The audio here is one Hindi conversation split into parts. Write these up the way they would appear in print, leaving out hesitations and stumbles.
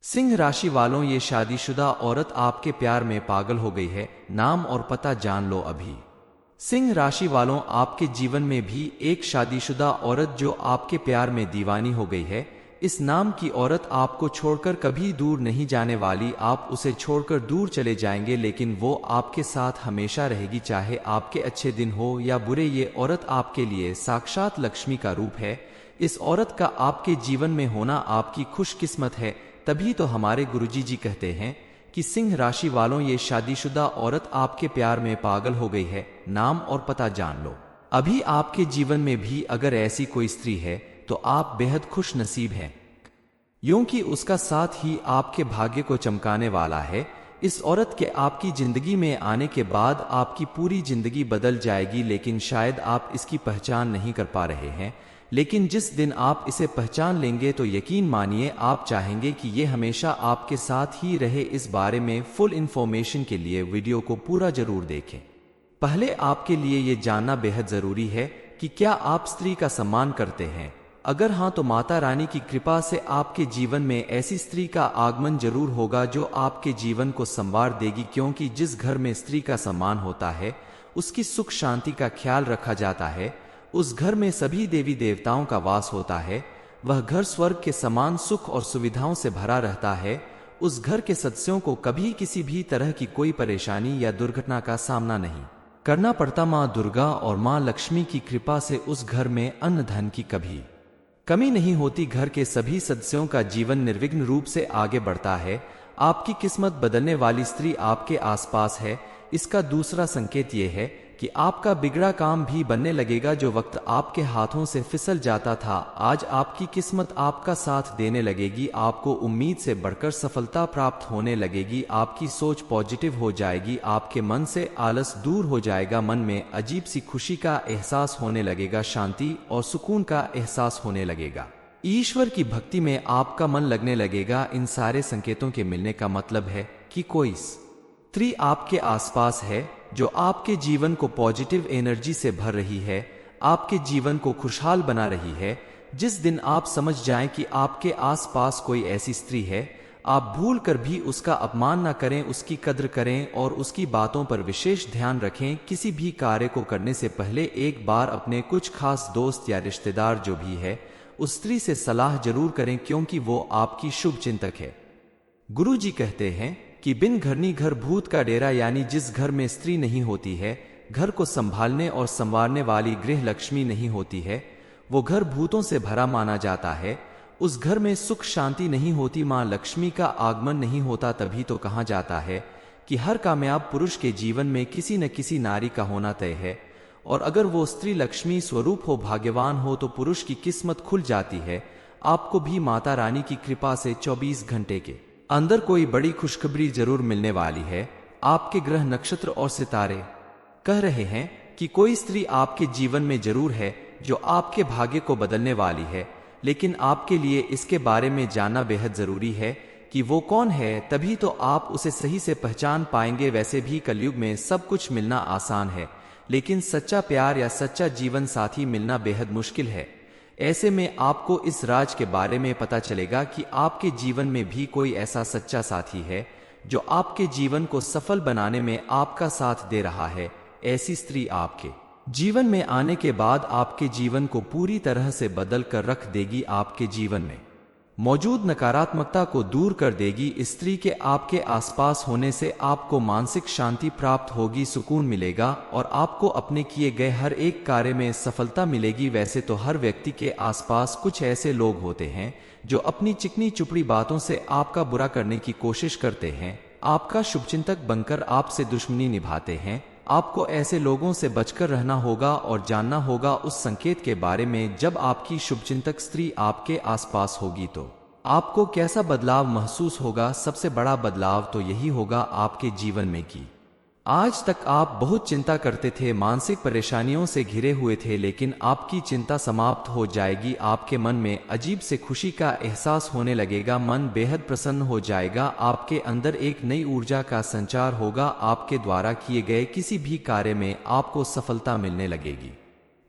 सिंह राशि वालों, ये शादीशुदा औरत आपके प्यार में पागल हो गई है। नाम और पता जान लो अभी। सिंह राशि वालों, आपके जीवन में भी एक शादीशुदा औरत जो आपके प्यार में दीवानी हो गई है। इस नाम की औरत आपको छोड़कर कभी दूर नहीं जाने वाली। आप उसे छोड़कर दूर चले जाएंगे लेकिन वो आपके साथ हमेशा रहेगी, चाहे आपके अच्छे दिन हो या बुरे। ये औरत आपके लिए साक्षात लक्ष्मी का रूप है। इस औरत का आपके जीवन में होना आपकी खुशकिस्मत है। तभी तो हमारे गुरुजी जी कहते हैं कि सिंह राशि वालों, ये शादीशुदा औरत आपके प्यार में पागल हो गई है। नाम और पता जान लो अभी। आपके जीवन में भी अगर ऐसी कोई स्त्री है तो आप बेहद खुश नसीब हैं, क्योंकि उसका साथ ही आपके भाग्य को चमकाने वाला है। इस औरत के आपकी जिंदगी में आने के बाद आपकी पूरी जिंदगी बदल जाएगी, लेकिन शायद आप इसकी पहचान नहीं कर पा रहे हैं। लेकिन जिस दिन आप इसे पहचान लेंगे तो यकीन मानिए आप चाहेंगे कि ये हमेशा आपके साथ ही रहे। इस बारे में फुल इंफॉर्मेशन के लिए वीडियो को पूरा जरूर देखें। पहले आपके लिए ये जानना बेहद जरूरी है कि क्या आप स्त्री का सम्मान करते हैं। अगर हाँ तो माता रानी की कृपा से आपके जीवन में ऐसी स्त्री का आगमन जरूर होगा जो आपके जीवन को संवार देगी, क्योंकि जिस घर में स्त्री का सम्मान होता है उसकी सुख शांति का ख्याल रखा जाता है। उस घर में सभी देवी देवताओं का वास होता है। वह घर स्वर्ग के समान सुख और सुविधाओं से भरा रहता है। उस घर के सदस्यों को कभी किसी भी तरह की कोई परेशानी या दुर्घटना का सामना नहीं करना पड़ता। माँ दुर्गा और माँ लक्ष्मी की कृपा से उस घर में अन्न धन की कभी कमी नहीं होती। घर के सभी सदस्यों का जीवन निर्विघ्न रूप से आगे बढ़ता है। आपकी किस्मत बदलने वाली स्त्री आपके आसपास है। इसका दूसरा संकेत यह है कि आपका बिगड़ा काम भी बनने लगेगा। जो वक्त आपके हाथों से फिसल जाता था, आज आपकी किस्मत आपका साथ देने लगेगी। आपको उम्मीद से बढ़कर सफलता प्राप्त होने लगेगी। आपकी सोच पॉजिटिव हो जाएगी। आपके मन से आलस दूर हो जाएगा। मन में अजीब सी खुशी का एहसास होने लगेगा। शांति और सुकून का एहसास होने लगेगा। ईश्वर की भक्ति में आपका मन लगने लगेगा। इन सारे संकेतों के मिलने का मतलब है कि कोई स्त्री आपके आसपास है जो आपके जीवन को पॉजिटिव एनर्जी से भर रही है, आपके जीवन को खुशहाल बना रही है। जिस दिन आप समझ जाएं कि आपके आसपास कोई ऐसी स्त्री है, आप भूल कर भी उसका अपमान न करें, उसकी कद्र करें और उसकी बातों पर विशेष ध्यान रखें। किसी भी कार्य को करने से पहले एक बार अपने कुछ खास दोस्त या रिश्तेदार जो भी है उस स्त्री से सलाह जरूर करें, क्योंकि वो आपकी शुभ चिंतक है। गुरु जी कहते हैं कि बिन घरनी घर भूत का डेरा, यानी जिस घर में स्त्री नहीं होती है, घर को संभालने और संवारने वाली गृह लक्ष्मी नहीं होती है, वो घर भूतों से भरा माना जाता है। उस घर में सुख शांति नहीं होती, मां लक्ष्मी का आगमन नहीं होता। तभी तो कहा जाता है कि हर कामयाब पुरुष के जीवन में किसी न किसी नारी का होना तय है, और अगर वो स्त्री लक्ष्मी स्वरूप हो, भाग्यवान हो, तो पुरुष की किस्मत खुल जाती है। आपको भी माता रानी की कृपा से 24 घंटे के अंदर कोई बड़ी खुशखबरी जरूर मिलने वाली है। आपके ग्रह नक्षत्र और सितारे कह रहे हैं कि कोई स्त्री आपके जीवन में जरूर है जो आपके भाग्य को बदलने वाली है, लेकिन आपके लिए इसके बारे में जानना बेहद जरूरी है कि वो कौन है। तभी तो आप उसे सही से पहचान पाएंगे। वैसे भी कलयुग में सब कुछ मिलना आसान है, लेकिन सच्चा प्यार या सच्चा जीवन साथी मिलना बेहद मुश्किल है। ऐसे में आपको इस राज के बारे में पता चलेगा कि आपके जीवन में भी कोई ऐसा सच्चा साथी है जो आपके जीवन को सफल बनाने में आपका साथ दे रहा है। ऐसी स्त्री आपके जीवन में आने के बाद आपके जीवन को पूरी तरह से बदल कर रख देगी। आपके जीवन में मौजूद नकारात्मकता को दूर कर देगी। इस स्त्री के आपके आसपास होने से आपको मानसिक शांति प्राप्त होगी, सुकून मिलेगा और आपको अपने किए गए हर एक कार्य में सफलता मिलेगी। वैसे तो हर व्यक्ति के आसपास कुछ ऐसे लोग होते हैं जो अपनी चिकनी चुपड़ी बातों से आपका बुरा करने की कोशिश करते हैं, आपका शुभचिंतक बनकर आपसे दुश्मनी निभाते हैं। आपको ऐसे लोगों से बचकर रहना होगा और जानना होगा उस संकेत के बारे में। जब आपकी शुभचिंतक स्त्री आपके आसपास होगी तो आपको कैसा बदलाव महसूस होगा। सबसे बड़ा बदलाव तो यही होगा आपके जीवन में कि आज तक आप बहुत चिंता करते थे, मानसिक परेशानियों से घिरे हुए थे, लेकिन आपकी चिंता समाप्त हो जाएगी। आपके मन में अजीब से खुशी का एहसास होने लगेगा, मन बेहद प्रसन्न हो जाएगा। आपके अंदर एक नई ऊर्जा का संचार होगा। आपके द्वारा किए गए किसी भी कार्य में आपको सफलता मिलने लगेगी।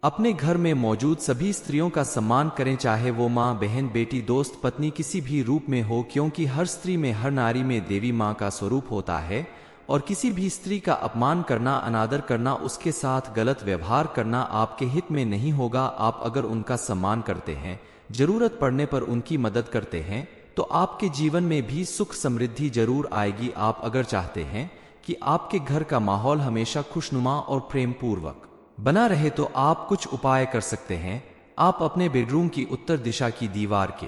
अपने घर में मौजूद सभी स्त्रियों का सम्मान करें, चाहे वो माँ, बहन, बेटी, दोस्त, पत्नी किसी भी रूप में हो, क्योंकि हर स्त्री में, हर नारी में देवी माँ का स्वरूप होता है और किसी भी स्त्री का अपमान करना, अनादर करना, उसके साथ गलत व्यवहार करना आपके हित में नहीं होगा। आप अगर उनका सम्मान करते हैं, जरूरत पड़ने पर उनकी मदद करते हैं, तो आपके जीवन में भी सुख समृद्धि जरूर आएगी। आप अगर चाहते हैं कि आपके घर का माहौल हमेशा खुशनुमा और प्रेम पूर्वक बना रहे तो आप कुछ उपाय कर सकते हैं। आप अपने बेडरूम की उत्तर दिशा की दीवार के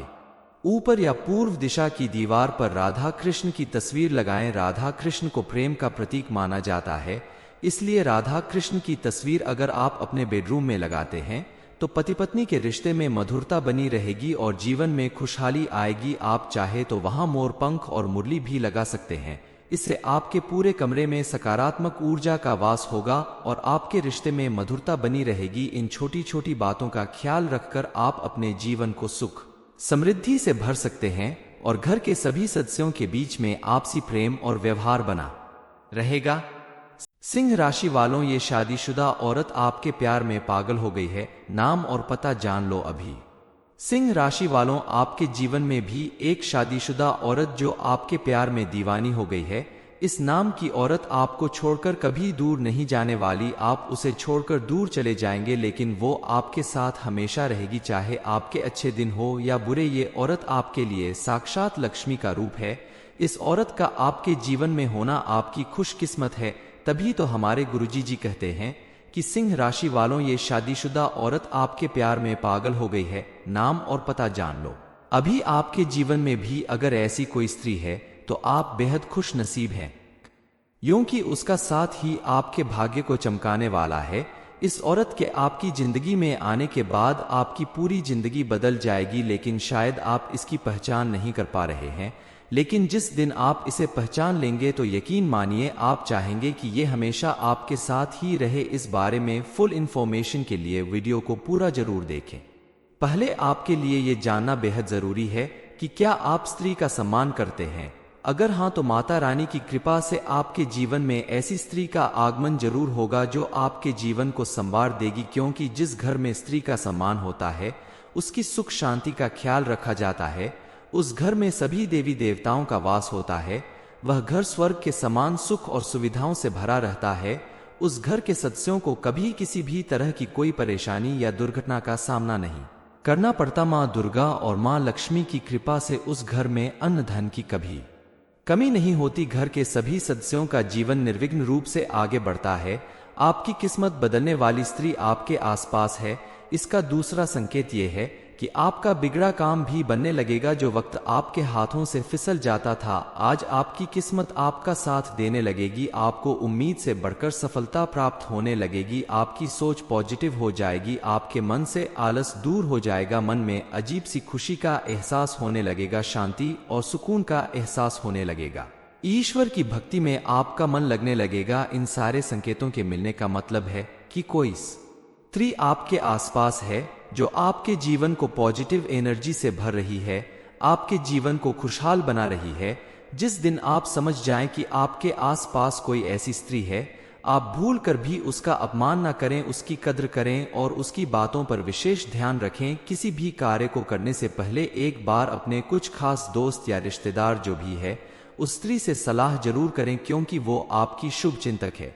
ऊपर या पूर्व दिशा की दीवार पर राधा कृष्ण की तस्वीर लगाएं। राधा कृष्ण को प्रेम का प्रतीक माना जाता है, इसलिए राधा कृष्ण की तस्वीर अगर आप अपने बेडरूम में लगाते हैं तो पति पत्नी के रिश्ते में मधुरता बनी रहेगी और जीवन में खुशहाली आएगी। आप चाहे तो वहां मोर पंख और मुरली भी लगा सकते हैं। इससे आपके पूरे कमरे में सकारात्मक ऊर्जा का वास होगा और आपके रिश्ते में मधुरता बनी रहेगी। इन छोटी छोटी बातों का ख्याल रखकर आप अपने जीवन को सुख समृद्धि से भर सकते हैं और घर के सभी सदस्यों के बीच में आपसी प्रेम और व्यवहार बना रहेगा। सिंह राशि वालों, ये शादीशुदा औरत आपके प्यार में पागल हो गई है। नाम और पता जान लो अभी। सिंह राशि वालों, आपके जीवन में भी एक शादीशुदा औरत जो आपके प्यार में दीवानी हो गई है। इस नाम की औरत आपको छोड़कर कभी दूर नहीं जाने वाली। आप उसे छोड़कर दूर चले जाएंगे लेकिन वो आपके साथ हमेशा रहेगी, चाहे आपके अच्छे दिन हो या बुरे। ये औरत आपके लिए साक्षात लक्ष्मी का रूप है। इस औरत का आपके जीवन में होना आपकी खुशकिस्मत है। तभी तो हमारे गुरुजी जी कहते हैं कि सिंह राशि वालों, ये शादीशुदा औरत आपके प्यार में पागल हो गई है। नाम और पता जान लो अभी। आपके जीवन में भी अगर ऐसी कोई स्त्री है तो आप बेहद खुश नसीब हैं, क्योंकि उसका साथ ही आपके भाग्य को चमकाने वाला है। इस औरत के आपकी जिंदगी में आने के बाद आपकी पूरी जिंदगी बदल जाएगी, लेकिन शायद आप इसकी पहचान नहीं कर पा रहे हैं। लेकिन जिस दिन आप इसे पहचान लेंगे तो यकीन मानिए आप चाहेंगे कि ये हमेशा आपके साथ ही रहे। इस बारे में फुल इंफॉर्मेशन के लिए वीडियो को पूरा जरूर देखें। पहले आपके लिए ये जानना बेहद जरूरी है कि क्या आप स्त्री का सम्मान करते हैं। अगर हाँ तो माता रानी की कृपा से आपके जीवन में ऐसी स्त्री का आगमन जरूर होगा जो आपके जीवन को संवार देगी, क्योंकि जिस घर में स्त्री का सम्मान होता है उसकी सुख शांति का ख्याल रखा जाता है। उस घर में सभी देवी देवताओं का वास होता है। वह घर स्वर्ग के समान सुख और सुविधाओं से भरा रहता है। उस घर के सदस्यों को कभी किसी भी तरह की कोई परेशानी या दुर्घटना का सामना नहीं करना पड़ता। माँ दुर्गा और माँ लक्ष्मी की कृपा से उस घर में अन्न धन की कभी कमी नहीं होती। घर के सभी सदस्यों का जीवन निर्विघ्न रूप से आगे बढ़ता है। आपकी किस्मत बदलने वाली स्त्री आपके आसपास है। इसका दूसरा संकेत यह है कि आपका बिगड़ा काम भी बनने लगेगा। जो वक्त आपके हाथों से फिसल जाता था, आज आपकी किस्मत आपका साथ देने लगेगी। आपको उम्मीद से बढ़कर सफलता प्राप्त होने लगेगी। आपकी सोच पॉजिटिव हो जाएगी। आपके मन से आलस दूर हो जाएगा। मन में अजीब सी खुशी का एहसास होने लगेगा। शांति और सुकून का एहसास होने लगेगा। ईश्वर की भक्ति में आपका मन लगने लगेगा। इन सारे संकेतों के मिलने का मतलब है कि कोई स्त्री आपके आसपास है जो आपके जीवन को पॉजिटिव एनर्जी से भर रही है, आपके जीवन को खुशहाल बना रही है। जिस दिन आप समझ जाएं कि आपके आसपास कोई ऐसी स्त्री है, आप भूल कर भी उसका अपमान न करें, उसकी कद्र करें और उसकी बातों पर विशेष ध्यान रखें। किसी भी कार्य को करने से पहले एक बार अपने कुछ खास दोस्त या रिश्तेदार जो भी है उस स्त्री से सलाह जरूर करें, क्योंकि वो आपकी शुभ चिंतक है।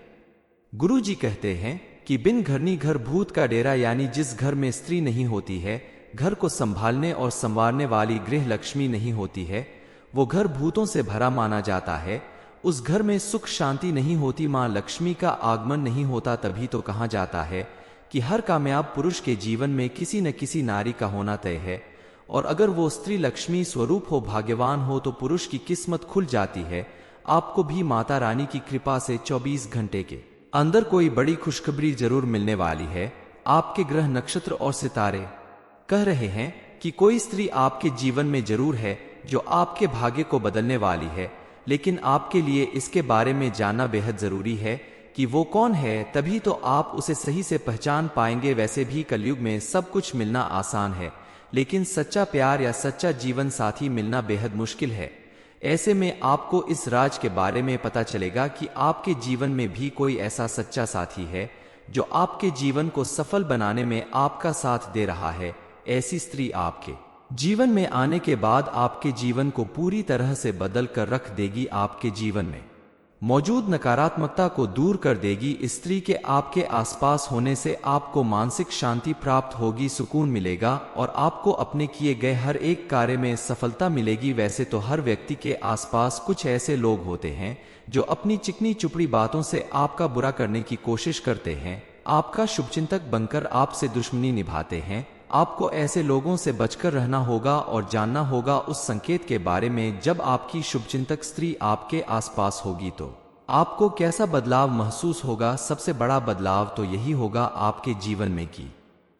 गुरु जी कहते हैं कि बिन घरनी घर भूत का डेरा, यानी जिस घर में स्त्री नहीं होती है, घर को संभालने और संवारने वाली गृह लक्ष्मी नहीं होती है, वो घर भूतों से भरा माना जाता है। उस घर में सुख शांति नहीं होती, माँ लक्ष्मी का आगमन नहीं होता। तभी तो कहा जाता है कि हर कामयाब पुरुष के जीवन में किसी न किसी नारी का होना तय है, और अगर वो स्त्री लक्ष्मी स्वरूप हो, भाग्यवान हो, तो पुरुष की किस्मत खुल जाती है। आपको भी माता रानी की कृपा से 24 घंटे के अंदर कोई बड़ी खुशखबरी जरूर मिलने वाली है। आपके ग्रह नक्षत्र और सितारे कह रहे हैं कि कोई स्त्री आपके जीवन में जरूर है जो आपके भाग्य को बदलने वाली है, लेकिन आपके लिए इसके बारे में जानना बेहद जरूरी है कि वो कौन है, तभी तो आप उसे सही से पहचान पाएंगे। वैसे भी कलयुग में सब कुछ मिलना आसान है, लेकिन सच्चा प्यार या सच्चा जीवन साथी मिलना बेहद मुश्किल है। ऐसे में आपको इस राज के बारे में पता चलेगा कि आपके जीवन में भी कोई ऐसा सच्चा साथी है जो आपके जीवन को सफल बनाने में आपका साथ दे रहा है। ऐसी स्त्री आपके जीवन में आने के बाद आपके जीवन को पूरी तरह से बदल कर रख देगी। आपके जीवन में मौजूद नकारात्मकता को दूर कर देगी। इस स्त्री के आपके आसपास होने से आपको मानसिक शांति प्राप्त होगी, सुकून मिलेगा और आपको अपने किए गए हर एक कार्य में सफलता मिलेगी। वैसे तो हर व्यक्ति के आसपास कुछ ऐसे लोग होते हैं जो अपनी चिकनी चुपड़ी बातों से आपका बुरा करने की कोशिश करते हैं, आपका शुभचिंतक बनकर आपसे दुश्मनी निभाते हैं। आपको ऐसे लोगों से बचकर रहना होगा और जानना होगा उस संकेत के बारे में जब आपकी शुभचिंतक स्त्री आपके आसपास होगी तो आपको कैसा बदलाव महसूस होगा। सबसे बड़ा बदलाव तो यही होगा आपके जीवन में कि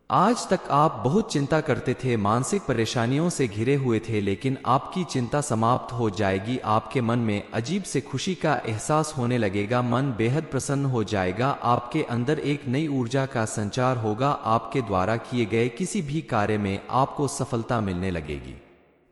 आज तक आप बहुत चिंता करते थे, मानसिक परेशानियों से घिरे हुए थे, लेकिन आपकी चिंता समाप्त हो जाएगी। आपके मन में अजीब से खुशी का एहसास होने लगेगा, मन बेहद प्रसन्न हो जाएगा। आपके अंदर एक नई ऊर्जा का संचार होगा। आपके द्वारा किए गए किसी भी कार्य में आपको सफलता मिलने लगेगी।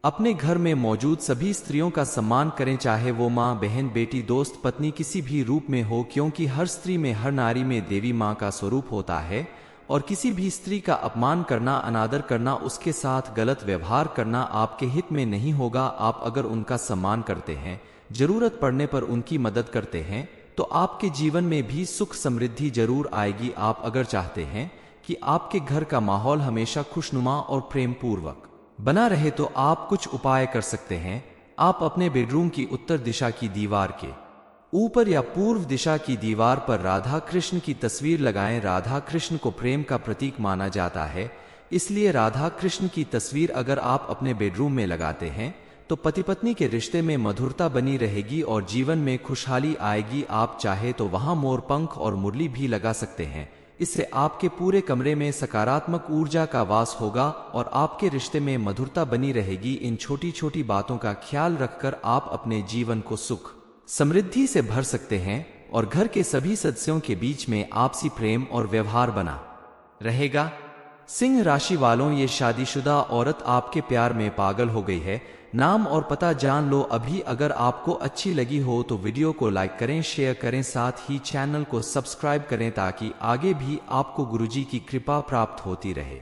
अपने घर में मौजूद सभी स्त्रियों का सम्मान करें, चाहे वो माँ, बहन, बेटी, दोस्त, पत्नी किसी भी रूप में हो, क्योंकि हर स्त्री में, हर नारी में देवी माँ का स्वरूप होता है और किसी भी स्त्री का अपमान करना, अनादर करना, उसके साथ गलत व्यवहार करना आपके हित में नहीं होगा। आप अगर उनका सम्मान करते हैं, जरूरत पड़ने पर उनकी मदद करते हैं, तो आपके जीवन में भी सुख समृद्धि जरूर आएगी। आप अगर चाहते हैं कि आपके घर का माहौल हमेशा खुशनुमा और प्रेम पूर्वक बना रहे तो आप कुछ उपाय कर सकते हैं। आप अपने बेडरूम की उत्तर दिशा की दीवार के ऊपर या पूर्व दिशा की दीवार पर राधा कृष्ण की तस्वीर लगाएं। राधा कृष्ण को प्रेम का प्रतीक माना जाता है, इसलिए राधा कृष्ण की तस्वीर अगर आप अपने बेडरूम में लगाते हैं तो पति पत्नी के रिश्ते में मधुरता बनी रहेगी और जीवन में खुशहाली आएगी। आप चाहे तो वहां मोर पंख और मुरली भी लगा सकते हैं। इससे आपके पूरे कमरे में सकारात्मक ऊर्जा का वास होगा और आपके रिश्ते में मधुरता बनी रहेगी। इन छोटी छोटी बातों का ख्याल रखकर आप अपने जीवन को सुख समृद्धि से भर सकते हैं और घर के सभी सदस्यों के बीच में आपसी प्रेम और व्यवहार बना रहेगा। सिंह राशि वालों, ये शादीशुदा औरत आपके प्यार में पागल हो गई है। नाम और पता जान लो अभी। अगर आपको अच्छी लगी हो तो वीडियो को लाइक करें, शेयर करें, साथ ही चैनल को सब्सक्राइब करें ताकि आगे भी आपको गुरुजी की कृपा प्राप्त होती रहे।